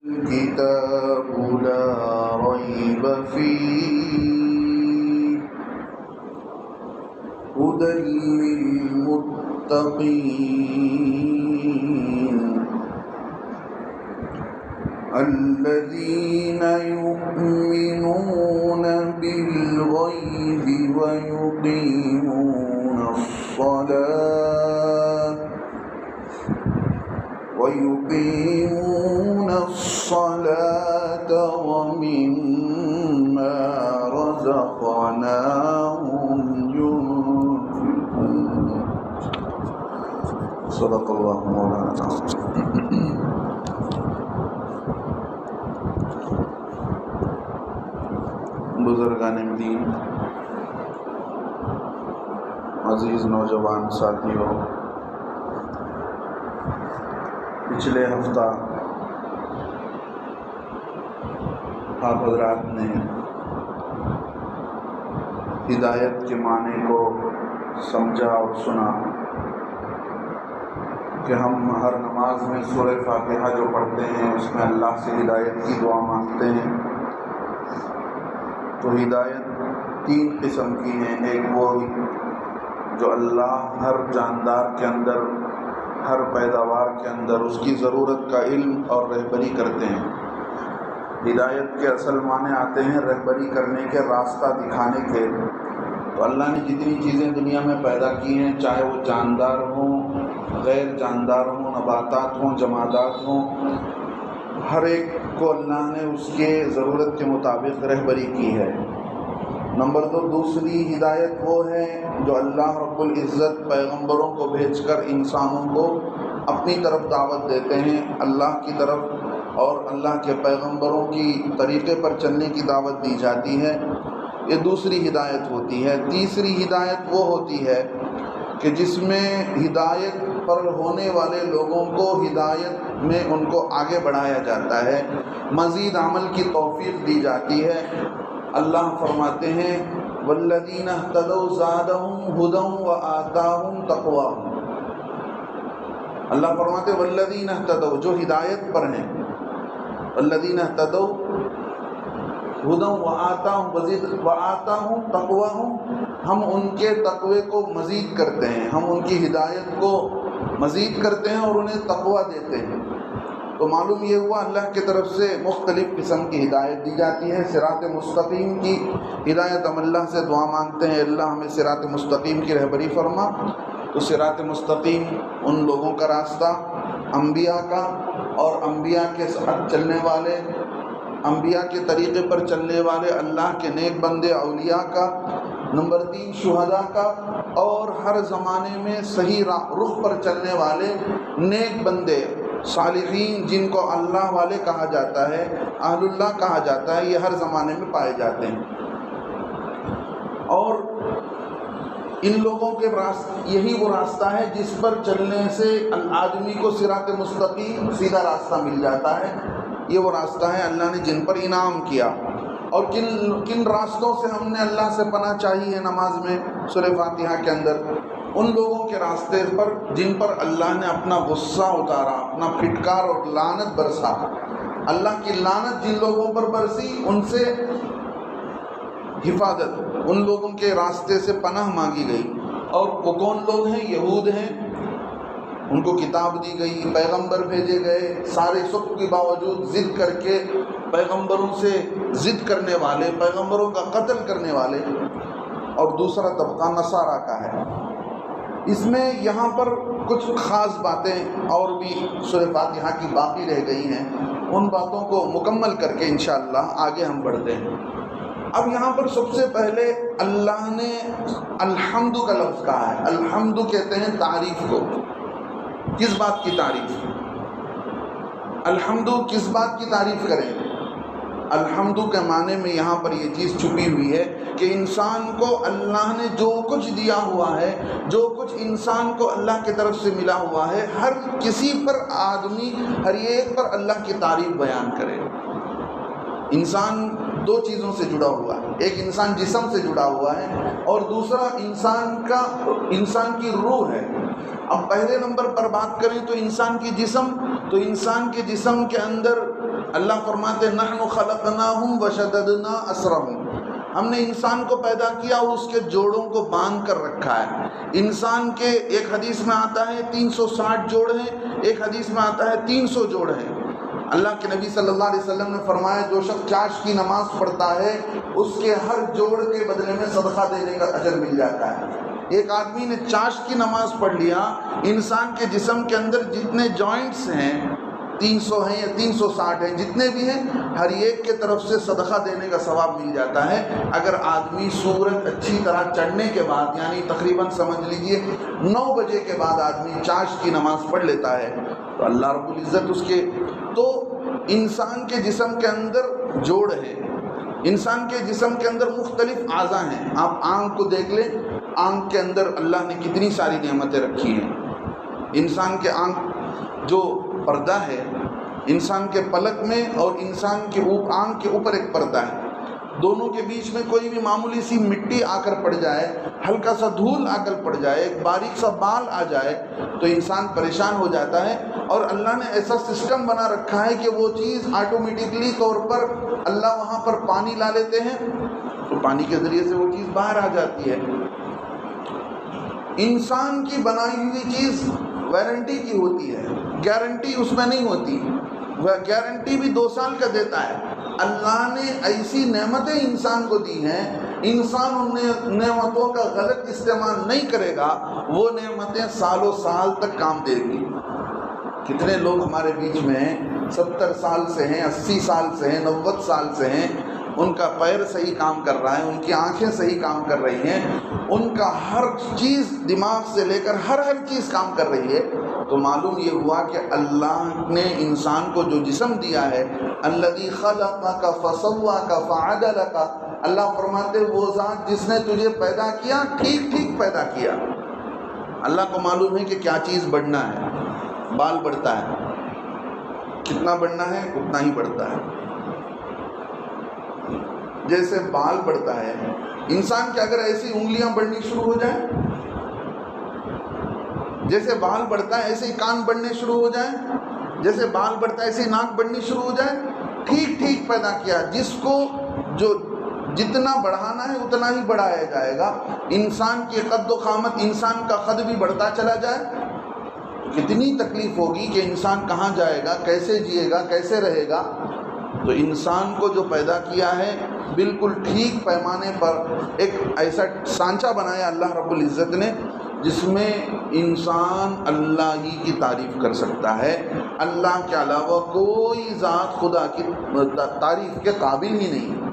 الكتاب لا ريب فيه هدى للمتقين الذين يؤمنون بالغيب ويقيمون الصلاة ومما رزقناهم ينفقون. صدق اللہ مولانا العظیم. بزرگان دین، عزیز نوجوان ساتھیوں، پچھلے ہفتہ آپ حضرات نے ہدایت کے معنی کو سمجھا اور سنا کہ ہم ہر نماز میں سورہ فاتحہ جو پڑھتے ہیں اس میں اللہ سے ہدایت کی دعا مانگتے ہیں. تو ہدایت تین قسم کی ہیں. ایک وہ جو اللہ ہر جاندار کے اندر، ہر پیداوار کے اندر اس کی ضرورت کا علم اور رہبری کرتے ہیں. ہدایت کے اصل معنی آتے ہیں رہبری کرنے کے، راستہ دکھانے کے. تو اللہ نے جتنی چیزیں دنیا میں پیدا کی ہیں، چاہے وہ جاندار ہوں، غیر جاندار ہوں، نباتات ہوں، جمادات ہوں، ہر ایک کو اللہ نے اس کے ضرورت کے مطابق رہبری کی ہے. نمبر 2، دوسری ہدایت وہ ہے جو اللہ رب العزت پیغمبروں کو بھیج کر انسانوں کو اپنی طرف دعوت دیتے ہیں، اللہ کی طرف، اور اللہ کے پیغمبروں کی طریقے پر چلنے کی دعوت دی جاتی ہے. یہ دوسری ہدایت ہوتی ہے. تیسری ہدایت وہ ہوتی ہے کہ جس میں ہدایت پر ہونے والے لوگوں کو ہدایت میں ان کو آگے بڑھایا جاتا ہے، مزید عمل کی توفیق دی جاتی ہے. اللہ فرماتے ہیں والذین اہتدوا زادہم ھدی وآتاہم تقواہم. اللہ فرماتے ہیں والذین اہتدوا، جو ہدایت پر ہیں، والذین اہتدوا ھدی وآتاہم تقواہم، ہم ان کے تقوی کو مزید کرتے ہیں، ہم ان کی ہدایت کو مزید کرتے ہیں اور انہیں تقوی دیتے ہیں. تو معلوم یہ ہوا اللہ کی طرف سے مختلف قسم کی ہدایت دی جاتی ہے. صراط مستقیم کی ہدایت ہم اللہ سے دعا مانگتے ہیں، اللہ ہمیں صراط مستقیم کی رہبری فرما. تو صراط مستقیم ان لوگوں کا راستہ، انبیاء کا، اور انبیاء کے ساتھ چلنے والے، انبیاء کے طریقے پر چلنے والے اللہ کے نیک بندے اولیاء کا. نمبر 3، شہداء کا، اور ہر زمانے میں صحیح رخ پر چلنے والے نیک بندے، صالحین، جن کو اللہ والے کہا جاتا ہے، اہل اللہ کہا جاتا ہے، یہ ہر زمانے میں پائے جاتے ہیں. اور ان لوگوں کے یہی وہ راستہ ہے جس پر چلنے سے آدمی کو صراط مستقیم، سیدھا راستہ مل جاتا ہے. یہ وہ راستہ ہے اللہ نے جن پر انعام کیا. اور کن راستوں سے ہم نے اللہ سے پناہ چاہی ہے نماز میں سورہ فاتحہ کے اندر؟ ان لوگوں کے راستے پر جن پر اللہ نے اپنا غصہ اتارا، اپنا پھٹکار اور لعنت برسا. اللہ کی لعنت جن لوگوں پر برسی، ان سے حفاظت، ان لوگوں کے راستے سے پناہ مانگی گئی. اور وہ کون لوگ ہیں؟ یہود ہیں. ان کو کتاب دی گئی، پیغمبر بھیجے گئے، سارے سب کے باوجود ضد کر کے پیغمبروں سے ضد کرنے والے، پیغمبروں کا قتل کرنے والے. اور دوسرا طبقہ نصارہ کا ہے. اس میں یہاں پر کچھ خاص باتیں اور بھی سورہ فاتحہ کی باقی رہ گئی ہیں، ان باتوں کو مکمل کر کے انشاءاللہ آگے ہم بڑھتے ہیں. اب یہاں پر سب سے پہلے اللہ نے الحمد کا لفظ کہا ہے. الحمد کہتے ہیں تعریف کو. کس بات کی تعریف؟ الحمد کس بات کی تعریف کریں؟ الحمد کے معنی میں یہاں پر یہ چیز چھپی ہوئی ہے کہ انسان کو اللہ نے جو کچھ دیا ہوا ہے، جو کچھ انسان کو اللہ کی طرف سے ملا ہوا ہے، ہر کسی پر، آدمی ہر ایک پر اللہ کی تعریف بیان کرے. انسان دو چیزوں سے جڑا ہوا ہے، ایک انسان جسم سے جڑا ہوا ہے اور دوسرا انسان کی روح ہے. اب پہلے نمبر پر بات کریں تو انسان کی جسم، تو انسان کے جسم کے اندر اللہ فرماتے نحن خلقناہم وشددنا اسرہم، ہم نے انسان کو پیدا کیا اور اس کے جوڑوں کو باندھ کر رکھا ہے۔ انسان کے ایک حدیث میں آتا ہے 360 جوڑ ہیں، ایک حدیث میں آتا ہے 300 جوڑ ہیں۔ اللہ کے نبی صلی اللہ علیہ وسلم نے فرمایا جو شخص چاش کی نماز پڑھتا ہے اس کے ہر جوڑ کے بدلے میں صدقہ دینے کا اجر مل جاتا ہے۔ ایک آدمی نے چاش کی نماز پڑھ لیا، انسان کے جسم کے اندر جتنے جوائنٹس ہیں 300 ہیں یا 360 ہیں، جتنے بھی ہیں، ہر ایک کے طرف سے صدقہ دینے کا ثواب مل جاتا ہے۔ اگر آدمی سورج اچھی طرح چڑھنے کے بعد، یعنی تقریباً سمجھ لیجئے 9 بجے کے بعد آدمی چاش کی نماز پڑھ لیتا ہے تو اللہ رب العزت اس کے، تو انسان کے جسم کے اندر جوڑ ہے، انسان کے جسم کے اندر مختلف اعضاء ہیں۔ آپ آنکھ کو دیکھ لیں، آنکھ کے اندر اللہ نے کتنی ساری نعمتیں رکھی ہیں۔ انسان کے آنکھ جو پردہ ہے، انسان کے پلک میں اور انسان کے آنکھ کے اوپر ایک پردہ ہے، دونوں کے بیچ میں کوئی بھی معمولی سی مٹی آ کر پڑ جائے، ہلکا سا دھول آ کر پڑ جائے، ایک باریک سا بال آ جائے تو انسان پریشان ہو جاتا ہے۔ اور اللہ نے ایسا سسٹم بنا رکھا ہے کہ وہ چیز آٹومیٹکلی طور پر اللہ وہاں پر پانی لا لیتے ہیں تو پانی کے ذریعے سے وہ چیز باہر آ جاتی ہے۔ انسان کی بنائی ہوئی چیز وارنٹی کی ہوتی ہے، گارنٹی اس میں نہیں ہوتی، وہ گارنٹی بھی 2 سال کا دیتا ہے۔ اللہ نے ایسی نعمتیں انسان کو دی ہیں، انسان ان نعمتوں کا غلط استعمال نہیں کرے گا، وہ نعمتیں سالوں سال تک کام دے گی۔ کتنے لوگ ہمارے بیچ میں ہیں 70 سال سے ہیں، 80 سال سے ہیں، 90 سال سے ہیں، ان کا پیر صحیح کام کر رہا ہے، ان کی آنکھیں صحیح کام کر رہی ہیں، ان کا ہر چیز دماغ سے لے کر ہر چیز کام کر رہی ہے، تو معلوم یہ ہوا کہ اللہ نے انسان کو جو جسم دیا ہے، الذی خلقک فسواک فعدلک، اللہ فرماتے وہ ذات جس نے تجھے پیدا کیا ٹھیک ٹھیک پیدا کیا۔ اللہ کو معلوم ہے کہ کیا چیز بڑھنا ہے، بال بڑھتا ہے، کتنا بڑھنا ہے اتنا ہی بڑھتا ہے۔ جیسے بال بڑھتا ہے، انسان کے اگر ایسی انگلیاں بڑھنی شروع ہو جائیں، جیسے بال بڑھتا ہے ایسے ہی کان بڑھنے شروع ہو جائیں، جیسے بال بڑھتا ہے ایسے ہی ناک بڑھنی شروع ہو جائے، ٹھیک ٹھیک پیدا کیا، جس کو جو جتنا بڑھانا ہے اتنا ہی بڑھایا جائے گا۔ انسان کی قد و قامت، انسان کا قد بھی بڑھتا چلا جائے، کتنی تکلیف ہوگی کہ انسان کہاں جائے گا، کیسے جیے گا، کیسے رہے گا۔ تو انسان کو جو پیدا کیا ہے بالکل ٹھیک پیمانے پر ایک ایسا سانچہ بنایا اللہ رب العزت نے جس میں انسان اللہ ہی کی تعریف کر سکتا ہے، اللہ کے علاوہ کوئی ذات خدا کی تعریف کے قابل ہی نہیں۔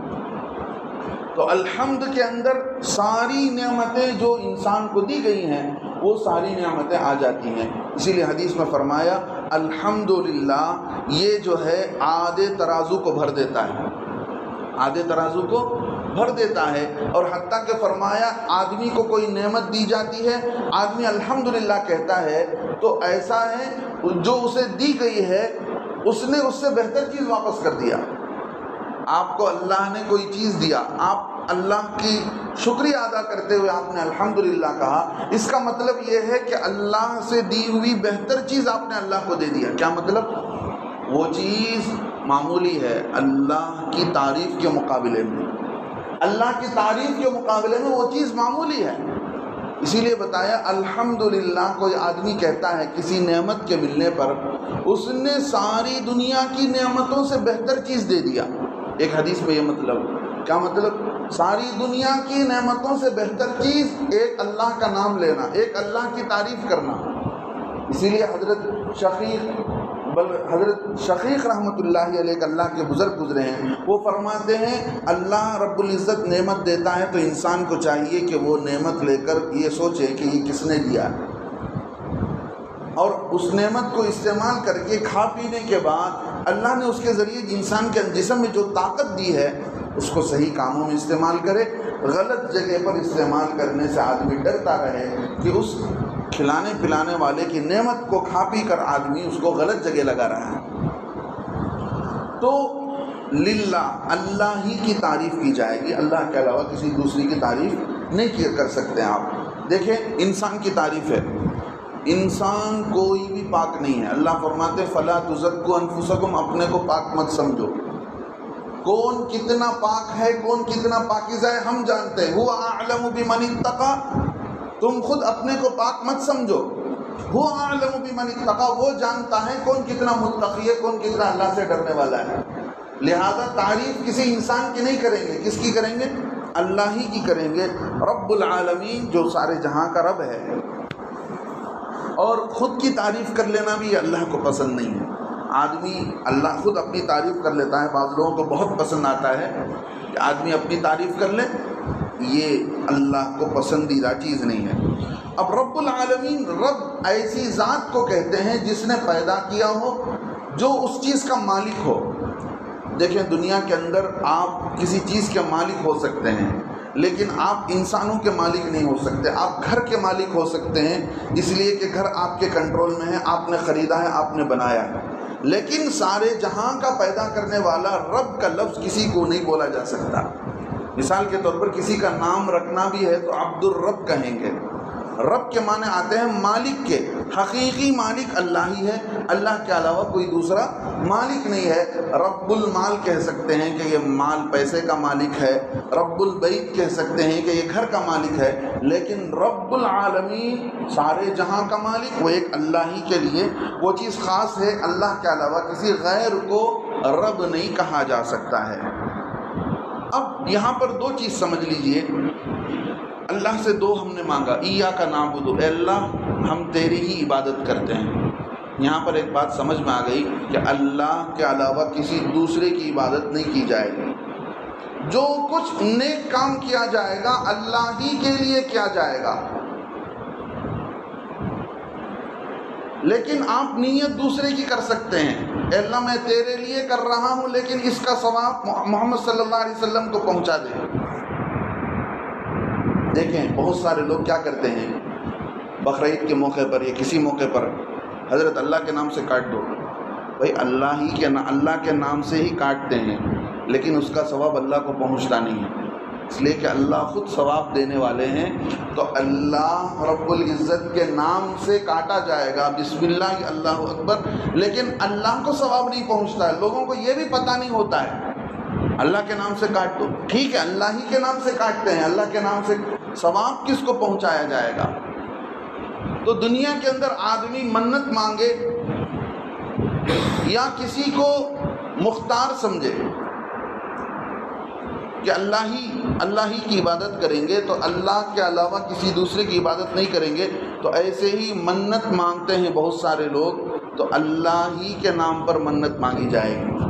تو الحمد کے اندر ساری نعمتیں جو انسان کو دی گئی ہیں وہ ساری نعمتیں آ جاتی ہیں۔ اسی لیے حدیث میں فرمایا الحمدللہ، یہ جو ہے آدھے ترازو کو بھر دیتا ہے، آدھے ترازو کو بھر دیتا ہے۔ اور حتیٰ کہ فرمایا آدمی کو کوئی نعمت دی جاتی ہے، آدمی الحمدللہ کہتا ہے تو ایسا ہے جو اسے دی گئی ہے اس نے اس سے بہتر چیز واپس کر دیا۔ آپ کو اللہ نے کوئی چیز دیا، آپ اللہ کی شکریہ ادا کرتے ہوئے آپ نے الحمدللہ کہا، اس کا مطلب یہ ہے کہ اللہ سے دی ہوئی بہتر چیز آپ نے اللہ کو دے دیا۔ کیا مطلب؟ وہ چیز معمولی ہے اللہ کی تعریف کے مقابلے میں، اللہ کی تعریف کے مقابلے میں وہ چیز معمولی ہے۔ اسی لیے بتایا الحمدللہ کوئی آدمی کہتا ہے کسی نعمت کے ملنے پر اس نے ساری دنیا کی نعمتوں سے بہتر چیز دے دیا۔ ایک حدیث میں یہ مطلب، کیا مطلب؟ ساری دنیا کی نعمتوں سے بہتر چیز ایک اللہ کا نام لینا، ایک اللہ کی تعریف کرنا۔ اسی لیے حضرت شقیق رحمۃ اللہ علیہ اللہ کے بزرگ گزرے ہیں، وہ فرماتے ہیں اللہ رب العزت نعمت دیتا ہے تو انسان کو چاہیے کہ وہ نعمت لے کر یہ سوچے کہ یہ کس نے دیا ہے، اور اس نعمت کو استعمال کر کے کھا پینے کے بعد اللہ نے اس کے ذریعے انسان کے جسم میں جو طاقت دی ہے اس کو صحیح کاموں میں استعمال کرے۔ غلط جگہ پر استعمال کرنے سے آدمی ڈرتا رہے کہ اس کھلانے پلانے والے کی نعمت کو کھا پی کر آدمی اس کو غلط جگہ لگا رہا ہے۔ تو للہ، اللہ ہی کی تعریف کی جائے گی، اللہ کے علاوہ کسی دوسری کی تعریف نہیں کر سکتے آپ۔ دیکھیں انسان کی تعریف ہے، انسان کوئی بھی پاک نہیں ہے۔ اللہ فرماتے فلا تزکوا انفسکم، اپنے کو پاک مت سمجھو۔ کون کتنا پاک ہے، کون کتنا پاکیزہ ہے ہم جانتے ہیں۔ هو اعلم بمن اتقى، تم خود اپنے کو پاک مت سمجھو۔ هو اعلم بمن اتقى، وہ جانتا ہے کون کتنا متقی ہے، کون کتنا اللہ سے ڈرنے والا ہے۔ لہذا تعریف کسی انسان کی نہیں کریں گے، کس کی کریں گے؟ اللہ ہی کی کریں گے، رب العالمین جو سارے جہاں کا رب ہے۔ اور خود کی تعریف کر لینا بھی اللہ کو پسند نہیں ہے۔ آدمی اللہ خود اپنی تعریف کر لیتا ہے، بعض لوگوں کو بہت پسند آتا ہے کہ آدمی اپنی تعریف کر لے، یہ اللہ کو پسندیدہ چیز نہیں ہے۔ اب رب العالمین، رب ایسی ذات کو کہتے ہیں جس نے پیدا کیا ہو، جو اس چیز کا مالک ہو۔ دیکھیں دنیا کے اندر آپ کسی چیز کے مالک ہو سکتے ہیں، لیکن آپ انسانوں کے مالک نہیں ہو سکتے۔ آپ گھر کے مالک ہو سکتے ہیں، اس لیے کہ گھر آپ کے کنٹرول میں ہے، آپ نے خریدا ہے، آپ نے بنایا ہے، لیکن سارے جہاں کا پیدا کرنے والا رب کا لفظ کسی کو نہیں بولا جا سکتا۔ مثال کے طور پر کسی کا نام رکھنا بھی ہے تو عبد الرب کہیں گے۔ رب کے معنی آتے ہیں مالک کے، حقیقی مالک اللہ ہی ہے، اللہ کے علاوہ کوئی دوسرا مالک نہیں ہے۔ رب المال کہہ سکتے ہیں کہ یہ مال پیسے کا مالک ہے، رب البیت کہہ سکتے ہیں کہ یہ گھر کا مالک ہے، لیکن رب العالمین سارے جہاں کا مالک وہ ایک اللہ ہی کے لیے وہ چیز خاص ہے۔ اللہ کے علاوہ کسی غیر کو رب نہیں کہا جا سکتا ہے۔ اب یہاں پر دو چیز سمجھ لیجئے، اللہ سے دو ہم نے مانگا، ایاک نعبد، اے اللہ ہم تیری ہی عبادت کرتے ہیں۔ یہاں پر ایک بات سمجھ میں آ گئی کہ اللہ کے علاوہ کسی دوسرے کی عبادت نہیں کی جائے گی۔ جو کچھ نیک کام کیا جائے گا اللہ ہی کے لیے کیا جائے گا، لیکن آپ نیت دوسرے کی کر سکتے ہیں، اے اللہ میں تیرے لیے کر رہا ہوں لیکن اس کا ثواب محمد صلی اللہ علیہ وسلم کو پہنچا دے۔ دیکھیں بہت سارے لوگ کیا کرتے ہیں، بقرعید کے موقع پر یا کسی موقع پر حضرت اللہ کے نام سے کاٹ دو۔ بھائی اللہ کے نام سے ہی کاٹتے ہیں، لیکن اس کا ثواب اللہ کو پہنچتا نہیں ہے، اس لیے کہ اللہ خود ثواب دینے والے ہیں۔ تو اللہ رب العزت کے نام سے کاٹا جائے گا، بسم اللہ اللہ اکبر، لیکن اللہ کو ثواب نہیں پہنچتا ہے۔ لوگوں کو یہ بھی پتہ نہیں ہوتا ہے، اللہ کے نام سے کاٹ دو، ٹھیک ہے اللہ ہی کے نام سے کاٹتے ہیں، اللہ کے نام سے ثواب کس کو پہنچایا جائے گا؟ تو دنیا کے اندر آدمی منت مانگے یا کسی کو مختار سمجھے کہ اللہ ہی کی عبادت کریں گے، تو اللہ کے علاوہ کسی دوسرے کی عبادت نہیں کریں گے، تو ایسے ہی منت مانگتے ہیں بہت سارے لوگ، تو اللہ ہی کے نام پر منت مانگی جائے گی۔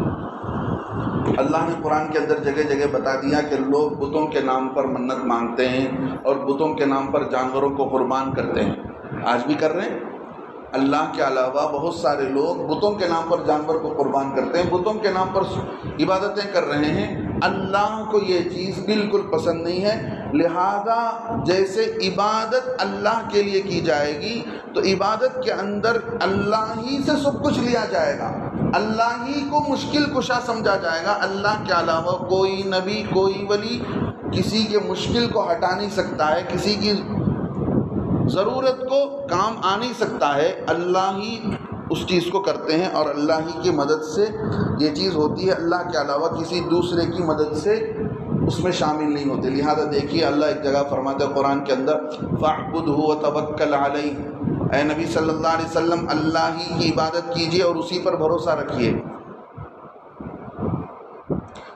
اللہ نے قرآن کے اندر جگہ جگہ بتا دیا کہ لوگ بتوں کے نام پر منت مانگتے ہیں اور بتوں کے نام پر جانوروں کو قربان کرتے ہیں، آج بھی کر رہے ہیں۔ اللہ کے علاوہ بہت سارے لوگ بتوں کے نام پر جانور کو قربان کرتے ہیں، بتوں کے نام پر عبادتیں کر رہے ہیں۔ اللہ کو یہ چیز بالکل پسند نہیں ہے، لہذا جیسے عبادت اللہ کے لیے کی جائے گی تو عبادت کے اندر اللہ ہی سے سب کچھ لیا جائے گا، اللہ ہی کو مشکل کشا سمجھا جائے گا۔ اللہ کے علاوہ کوئی نبی کوئی ولی کسی کے مشکل کو ہٹا نہیں سکتا ہے، کسی کی ضرورت کو کام آ نہیں سکتا ہے، اللہ ہی اس چیز کو کرتے ہیں اور اللہ ہی کی مدد سے یہ چیز ہوتی ہے، اللہ کے علاوہ کسی دوسرے کی مدد سے اس میں شامل نہیں ہوتے۔ لہذا دیکھیے اللہ ایک جگہ فرماتے ہیں قرآن کے اندر فَاعْبُدْهُ وَتَوَكَّلْ عَلَيْهِ، اے نبی صلی اللہ علیہ وسلم اللہ ہی کی عبادت کیجیے اور اسی پر بھروسہ رکھیے۔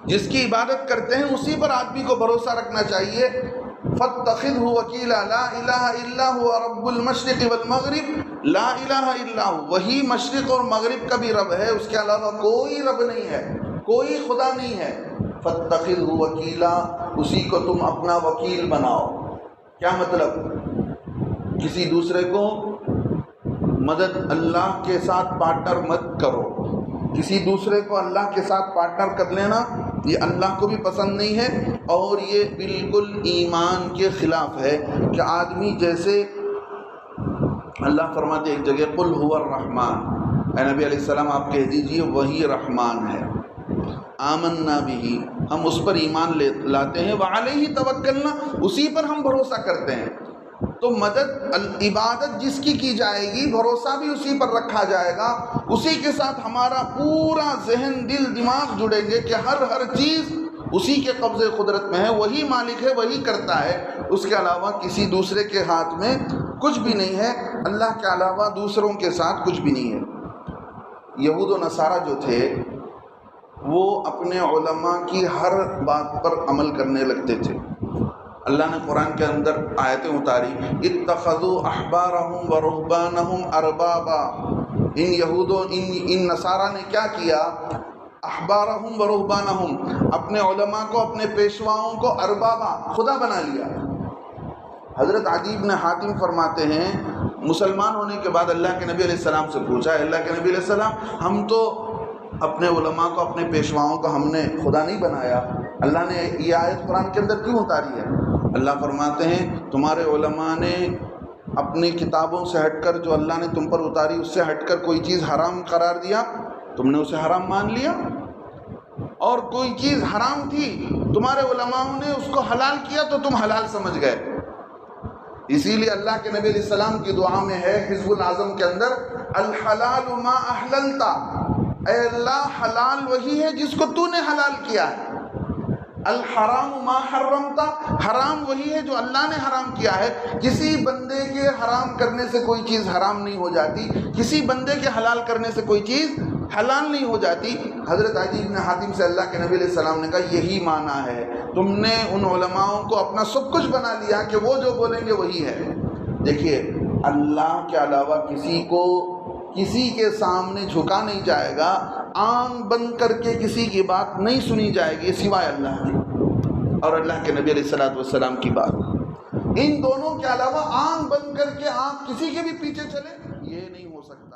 جس کی عبادت کرتے ہیں اسی پر آدمی کو بھروسہ رکھنا چاہیے۔ فَاتَّخِذْهُ وَكِيلًا لَا إِلَهَ إِلَّا هُوَ رَبُّ الْمَشْرِقِ وَالْمَغْرِبِ لَا إِلَهَ إِلَّا هُوَ، وہی مشرق اور مغرب کا بھی رب ہے، اس کے علاوہ کوئی رب نہیں ہے، کوئی خدا نہیں ہے۔ فَاتَّخِذْهُ وَكِيلًا، اسی کو تم اپنا وکیل بناؤ۔ کیا مطلب؟ کسی دوسرے کو مدد اللہ کے ساتھ پارٹنر مت کرو، کسی دوسرے کو اللہ کے ساتھ پارٹنر کر لینا یہ اللہ کو بھی پسند نہیں ہے، اور یہ بالکل ایمان کے خلاف ہے کہ آدمی جیسے اللہ فرماتے ایک جگہ قل هو الرحمن، اے نبی علیہ السلام آپ کہہ دیجئے وہی رحمان ہے، آمنا بھی، ہم اس پر ایمان لاتے ہیں، وعلیہ توکلنا، اسی پر ہم بھروسہ کرتے ہیں۔ تو مدد عبادت جس کی جائے گی، بھروسہ بھی اسی پر رکھا جائے گا، اسی کے ساتھ ہمارا پورا ذہن دل دماغ جڑیں گے کہ ہر چیز اسی کے قبضے قدرت میں ہے، وہی مالک ہے، وہی کرتا ہے، اس کے علاوہ کسی دوسرے کے ہاتھ میں کچھ بھی نہیں ہے، اللہ کے علاوہ دوسروں کے ساتھ کچھ بھی نہیں ہے۔ یہود و نصارہ جو تھے وہ اپنے علماء کی ہر بات پر عمل کرنے لگتے تھے۔ اللہ نے قرآن کے اندر آیتیں اتاری، اتخذوا احبارہم و رہبانہم اربابا، ان یہود و ان نصارہ نے کیا کیا؟ احبارہم و رہبانہم، اپنے علماء کو، اپنے پیشواؤں کو اربابا، خدا بنا لیا۔ حضرت عدی بن حاتم فرماتے ہیں مسلمان ہونے کے بعد اللہ کے نبی علیہ السلام سے پوچھا، اللہ کے نبی علیہ السلام ہم تو اپنے علماء کو، اپنے پیشواؤں کو ہم نے خدا نہیں بنایا، اللہ نے یہ آیت قرآن کے اندر کیوں اتاری ہے؟ اللہ فرماتے ہیں تمہارے علماء نے اپنی کتابوں سے ہٹ کر، جو اللہ نے تم پر اتاری اس سے ہٹ کر کوئی چیز حرام قرار دیا، تم نے اسے حرام مان لیا، اور کوئی چیز حرام تھی تمہارے علماء نے اس کو حلال کیا تو تم حلال سمجھ گئے۔ اسی لیے اللہ کے نبی علیہ السلام کی دعا میں ہے حزب العظم کے اندر، الحلال ما احللتا، اے اللہ حلال وہی ہے جس کو تو نے حلال کیا ہے، الحرام ما حرمتا، حرام وہی ہے جو اللہ نے حرام کیا ہے۔ کسی بندے کے حرام کرنے سے کوئی چیز حرام نہیں ہو جاتی، کسی بندے کے حلال کرنے سے کوئی چیز حلال نہیں ہو جاتی۔ حضرت عدی بن حاتم سے اللہ کے نبی علیہ السلام نے کہا یہی معنی ہے، تم نے ان علماءوں کو اپنا سب کچھ بنا لیا کہ وہ جو بولیں گے وہی ہے۔ دیکھیے اللہ کے علاوہ کسی کے سامنے جھکا نہیں جائے گا، آنکھ بند کر کے کسی کی بات نہیں سنی جائے گی سوائے اللہ کی اور اللہ کے نبی علیہ السلام کی بات۔ ان دونوں کے علاوہ آنکھ بند کر کے آپ کسی کے بھی پیچھے چلے، یہ نہیں ہو سکتا۔